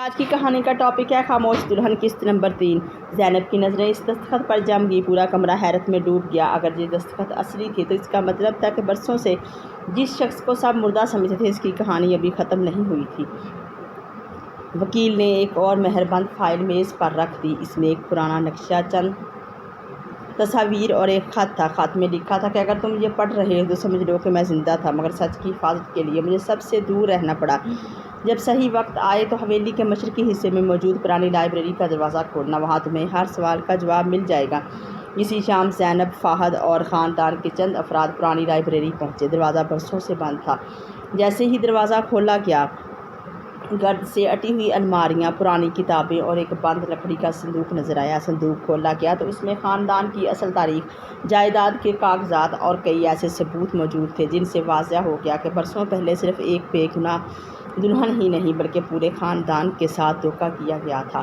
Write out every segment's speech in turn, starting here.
آج کی کہانی کا ٹاپک ہے خاموش دلہن قسط نمبر 3۔ زینب کی نظریں اس دستخط پر جم گئی، پورا کمرہ حیرت میں ڈوب گیا۔ اگر یہ دستخط اصلی تھی تو اس کا مطلب تھا کہ برسوں سے جس شخص کو سب مردہ سمجھتے تھے اس کی کہانی ابھی ختم نہیں ہوئی تھی۔ وکیل نے ایک اور مہر بند فائل میز پر رکھ دی۔ اس میں ایک پرانا نقشہ، چند تصاویر اور ایک خط تھا۔ خط میں لکھا تھا کہ اگر تم یہ پڑھ رہے ہو تو سمجھ لو کہ میں زندہ تھا، مگر سچ کی حفاظت کے لیے مجھے سب سے دور رہنا پڑا۔ جب صحیح وقت آئے تو حویلی کے مشرقی حصے میں موجود پرانی لائبریری کا دروازہ کھولنا، وہاں تمہیں ہر سوال کا جواب مل جائے گا۔ اسی شام زینب، فہد اور خاندان کے چند افراد پرانی لائبریری پہنچے۔ دروازہ برسوں سے بند تھا۔ جیسے ہی دروازہ کھولا گیا، گرد سے اٹی ہوئی الماریاں، پرانی کتابیں اور ایک بند لکڑی کا صندوق نظر آیا۔ صندوق کھولا گیا تو اس میں خاندان کی اصل تاریخ، جائیداد کے کاغذات اور کئی ایسے ثبوت موجود تھے جن سے واضح ہو گیا کہ برسوں پہلے صرف ایک بے گناہ دلہن ہی نہیں بلکہ پورے خاندان کے ساتھ دھوکہ کیا گیا تھا۔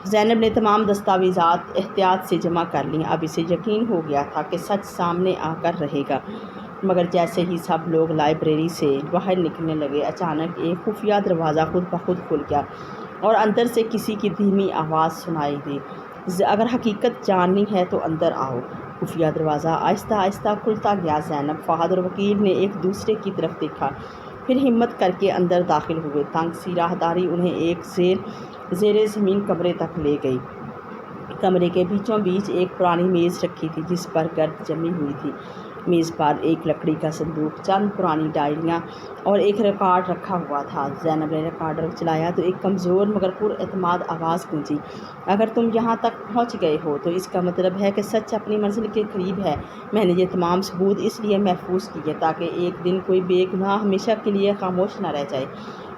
زینب نے تمام دستاویزات احتیاط سے جمع کر لیں۔ اب اسے یقین ہو گیا تھا کہ سچ سامنے آ کر رہے گا، مگر جیسے ہی سب لوگ لائبریری سے باہر نکلنے لگے، اچانک ایک خفیہ دروازہ خود بخود کھل گیا اور اندر سے کسی کی دھیمی آواز سنائی دی، اگر حقیقت جاننی ہے تو اندر آؤ۔ خفیہ دروازہ آہستہ آہستہ کھلتا گیا۔ زینب، فہد اور وکیل نے ایک دوسرے کی طرف دیکھا، پھر ہمت کر کے اندر داخل ہوئے۔ تنگ سی راہداری انہیں ایک زیر زمین کمرے تک لے گئی۔ کمرے کے بیچوں بیچ ایک پرانی میز رکھی تھی جس پر گرد جمی ہوئی تھی۔ میز پر ایک لکڑی کا صندوق، چند پرانی ڈائریاں اور ایک ریکارڈ رکھا ہوا تھا۔ زینب نے ریکارڈر چلایا تو ایک کمزور مگر پر اعتماد آواز گونجی، اگر تم یہاں تک پہنچ گئے ہو تو اس کا مطلب ہے کہ سچ اپنی منزل کے قریب ہے۔ میں نے یہ تمام ثبوت اس لیے محفوظ کیے تاکہ ایک دن کوئی بے گناہ ہمیشہ کے لیے خاموش نہ رہ جائے۔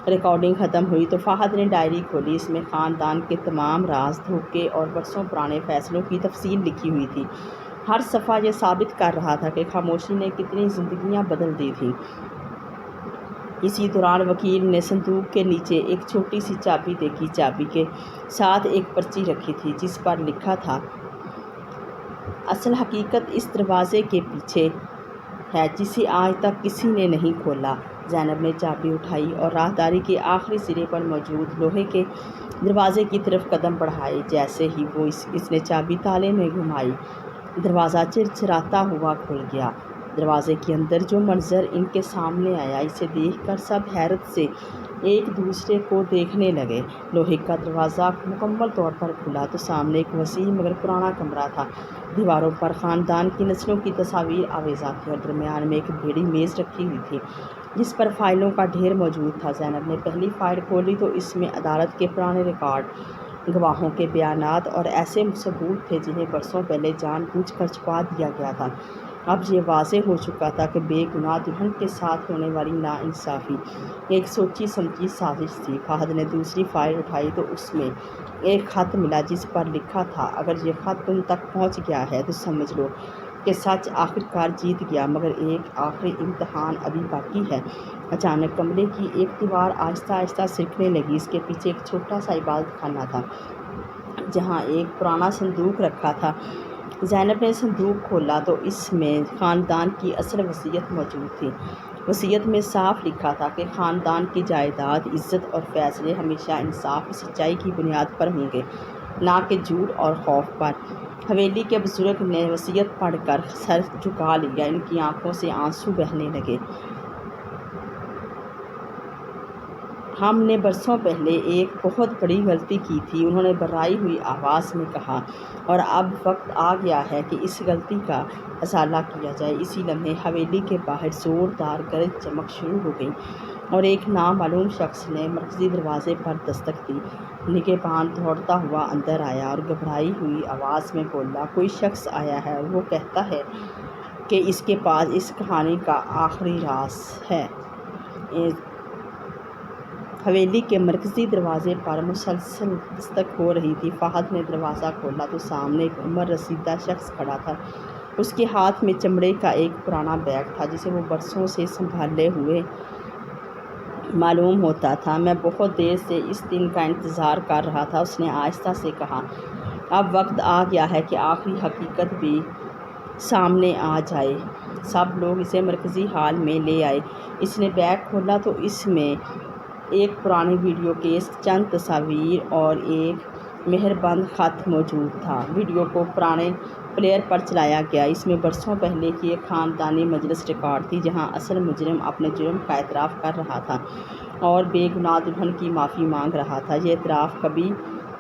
ریکارڈنگ ختم ہوئی تو فہد نے ڈائری کھولی۔ اس میں خاندان کے تمام راز، دھوکے اور برسوں پرانے فیصلوں کی تفصیل لکھی ہوئی تھی۔ ہر صفحہ یہ ثابت کر رہا تھا کہ خاموشی نے کتنی زندگیاں بدل دی تھیں۔ اسی دوران وکیل نے صندوق کے نیچے ایک چھوٹی سی چابی دیکھی۔ چابی کے ساتھ ایک پرچی رکھی تھی جس پر لکھا تھا، اصل حقیقت اس دروازے کے پیچھے ہے جسے آج تک کسی نے نہیں کھولا۔ زینب نے چابی اٹھائی اور راہداری کے آخری سرے پر موجود لوہے کے دروازے کی طرف قدم بڑھائے۔ جیسے ہی وہ اس نے چابی تالے میں گھمائی، دروازہ چرچراتا ہوا کھل گیا۔ دروازے کے اندر جو منظر ان کے سامنے آیا، اسے دیکھ کر سب حیرت سے ایک دوسرے کو دیکھنے لگے۔ لوہے کا دروازہ مکمل طور پر کھلا تو سامنے ایک وسیع مگر پرانا کمرہ تھا۔ دیواروں پر خاندان کی نسلوں کی تصاویر آویزاں تھیں اور درمیان میں ایک بڑی میز رکھی ہوئی تھی جس پر فائلوں کا ڈھیر موجود تھا۔ زینب نے پہلی فائل کھولی تو اس میں عدالت کے پرانے ریکارڈ، گواہوں کے بیانات اور ایسے ثبوت تھے جنہیں برسوں پہلے جان بوجھ کر چھپا دیا گیا تھا۔ اب یہ واضح ہو چکا تھا کہ بے گناہ دلہن کے ساتھ ہونے والی ناانصافی ایک سوچی سمجھی سازش تھی۔ فہد نے دوسری فائل اٹھائی تو اس میں ایک خط ملا جس پر لکھا تھا، اگر یہ خط تم تک پہنچ گیا ہے تو سمجھ لو کہ سچ آخرکار جیت گیا، مگر ایک آخری امتحان ابھی باقی ہے۔ اچانک کمرے کی ایک دیوار آہستہ آہستہ سرکنے لگی۔ اس کے پیچھے ایک چھوٹا سا عبادت خانہ تھا جہاں ایک پرانا صندوق رکھا تھا۔ زینب نے صندوق کھولا تو اس میں خاندان کی اصل وصیت موجود تھی۔ وصیت میں صاف لکھا تھا کہ خاندان کی جائیداد، عزت اور فیصلے ہمیشہ انصاف اور سچائی کی بنیاد پر ہوں گے، نہ کہ جھوٹ اور خوف پر۔ حویلی کے بزرگ نے وصیت پڑھ کر سر جھکا لیا۔ ان کی آنکھوں سے آنسو بہنے لگے۔ ہم نے برسوں پہلے ایک بہت بڑی غلطی کی تھی، انہوں نے بھرائی ہوئی آواز میں کہا، اور اب وقت آ گیا ہے کہ اس غلطی کا ازالہ کیا جائے۔ اسی لمحے حویلی کے باہر زوردار گرج چمک شروع ہو گئی اور ایک نامعلوم شخص نے مرکزی دروازے پر دستک دی۔ نگہبان دوڑتا ہوا اندر آیا اور گھبرائی ہوئی آواز میں بولا، کوئی شخص آیا ہے اور وہ کہتا ہے کہ اس کے پاس اس کہانی کا آخری راز ہے۔ حویلی کے مرکزی دروازے پر مسلسل دستک ہو رہی تھی۔ فہد نے دروازہ کھولا تو سامنے ایک عمر رسیدہ شخص کھڑا تھا۔ اس کے ہاتھ میں چمڑے کا ایک پرانا بیگ تھا جسے وہ برسوں سے سنبھالے ہوئے معلوم ہوتا تھا۔ میں بہت دیر سے اس دن کا انتظار کر رہا تھا، اس نے آہستہ سے کہا۔ اب وقت آ گیا ہے کہ آخری حقیقت بھی سامنے آ جائے۔ سب لوگ اسے مرکزی ہال میں لے آئے۔ اس نے بیگ کھولا تو اس میں ایک پرانی ویڈیو کیس، چند تصاویر اور ایک مہربند خط موجود تھا۔ ویڈیو کو پرانے پلیئر پر چلایا گیا۔ اس میں برسوں پہلے کی ایک خاندانی مجلس ریکارڈ تھی، جہاں اصل مجرم اپنے جرم کا اعتراف کر رہا تھا اور بے گناہ دلہن کی معافی مانگ رہا تھا۔ یہ اعتراف کبھی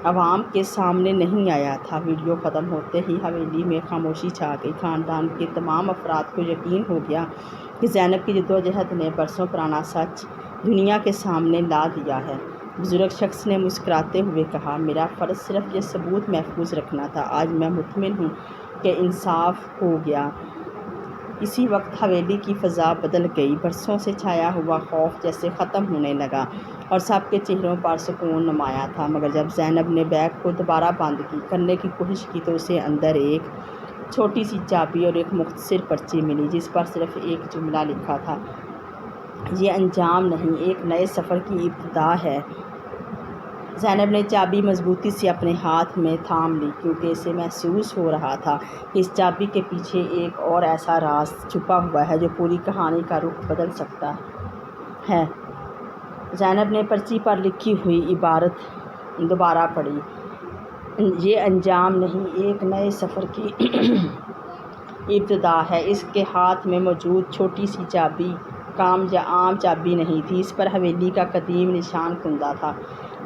عوام کے سامنے نہیں آیا تھا۔ ویڈیو ختم ہوتے ہی حویلی میں خاموشی چھا گئی۔ خاندان کے تمام افراد کو یقین ہو گیا کہ زینب کی جدوجہد نے برسوں پرانا سچ دنیا کے سامنے لا دیا ہے۔ بزرگ شخص نے مسکراتے ہوئے کہا، میرا فرض صرف یہ ثبوت محفوظ رکھنا تھا۔ آج میں مطمئن ہوں کہ انصاف ہو گیا۔ اسی وقت حویلی کی فضا بدل گئی۔ برسوں سے چھایا ہوا خوف جیسے ختم ہونے لگا اور سب کے چہروں پر سکون نمایاں تھا۔ مگر جب زینب نے بیگ کو دوبارہ بند کرنے کی کوشش کی تو اسے اندر ایک چھوٹی سی چابی اور ایک مختصر پرچی ملی، جس پر صرف ایک جملہ لکھا تھا، یہ انجام نہیں، ایک نئے سفر کی ابتدا ہے۔ زینب نے چابی مضبوطی سے اپنے ہاتھ میں تھام لی، کیونکہ اسے محسوس ہو رہا تھا کہ اس چابی کے پیچھے ایک اور ایسا راز چھپا ہوا ہے جو پوری کہانی کا رخ بدل سکتا ہے۔ زینب نے پرچی پر لکھی ہوئی عبارت دوبارہ پڑھی، یہ انجام نہیں، ایک نئے سفر کی ابتدا ہے۔ اس کے ہاتھ میں موجود چھوٹی سی چابی عام چابی نہیں تھی، اس پر حویلی کا قدیم نشان کندہ تھا،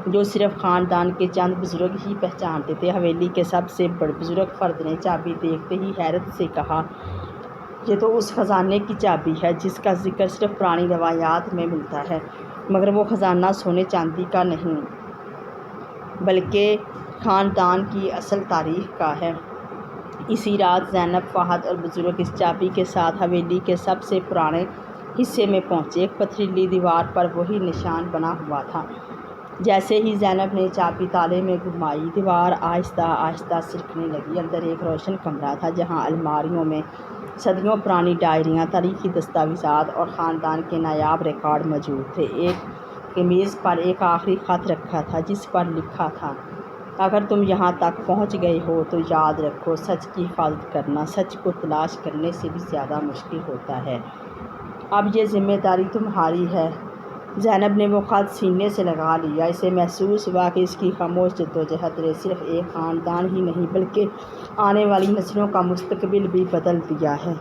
جو صرف خاندان کے چند بزرگ ہی پہچانتے تھے۔ حویلی کے سب سے بڑے بزرگ فرد نے چابی دیکھتے ہی حیرت سے کہا، یہ تو اس خزانے کی چابی ہے جس کا ذکر صرف پرانی روایات میں ملتا ہے، مگر وہ خزانہ سونے چاندی کا نہیں بلکہ خاندان کی اصل تاریخ کا ہے۔ اسی رات زینب، فہد اور بزرگ اس چابی کے ساتھ حویلی کے سب سے پرانے حصے میں پہنچے۔ ایک پتھریلی دیوار پر وہی نشان بنا ہوا تھا۔ جیسے ہی زینب نے چابی تالے میں گھمائی، دیوار آہستہ آہستہ سرکنے لگی۔ اندر ایک روشن کمرہ تھا، جہاں الماریوں میں صدیوں پرانی ڈائریاں، تاریخی دستاویزات اور خاندان کے نایاب ریکارڈ موجود تھے۔ ایک میز پر ایک آخری خط رکھا تھا، جس پر لکھا تھا، اگر تم یہاں تک پہنچ گئے ہو تو یاد رکھو، سچ کی حفاظت کرنا سچ کو تلاش کرنے سے بھی زیادہ مشکل ہوتا ہے۔ اب یہ ذمہ داری تمہاری ہے۔ زینب نے وہ خط سینے سے لگا لیا۔ اسے محسوس ہوا کہ اس کی خاموش جدوجہد نے صرف ایک خاندان ہی نہیں بلکہ آنے والی نسلوں کا مستقبل بھی بدل دیا ہے۔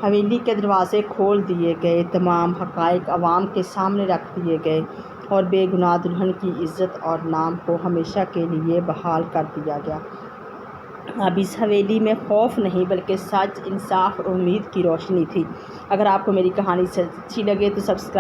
حویلی کے دروازے کھول دیے گئے، تمام حقائق عوام کے سامنے رکھ دیے گئے اور بے گناہ دلہن کی عزت اور نام کو ہمیشہ کے لیے بحال کر دیا گیا۔ اب اس حویلی میں خوف نہیں بلکہ سچ، انصاف اور امید کی روشنی تھی۔ اگر آپ کو میری کہانی اچھی لگے تو سبسکرائب